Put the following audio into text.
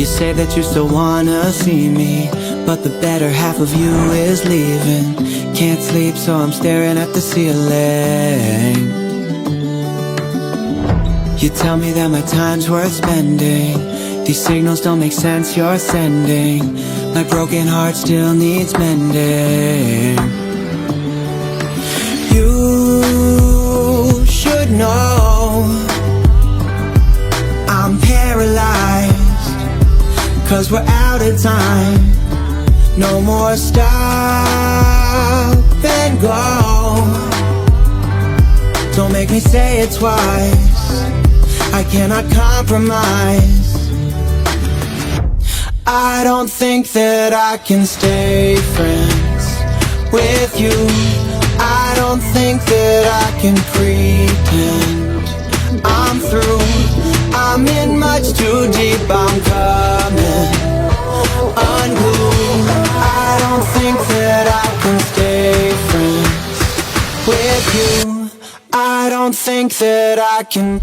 You say that you still wanna see me, but the better half of you is leaving. Can't sleep, so I'm staring at the ceiling. You tell me that my time's worth spending. These signals don't make sense you're sending. My broken heart still needs mending. You should know I'm paralyzed, 'cause we're out of time. No more stop and go. Don't make me say it twice. I cannot compromise. I don't think that I can stay friends with you. I don't think that I can pretend I'm through. I'm in much too deep, I'm coming unglued. I don't think that I can stay friends with you. I don't think that I can.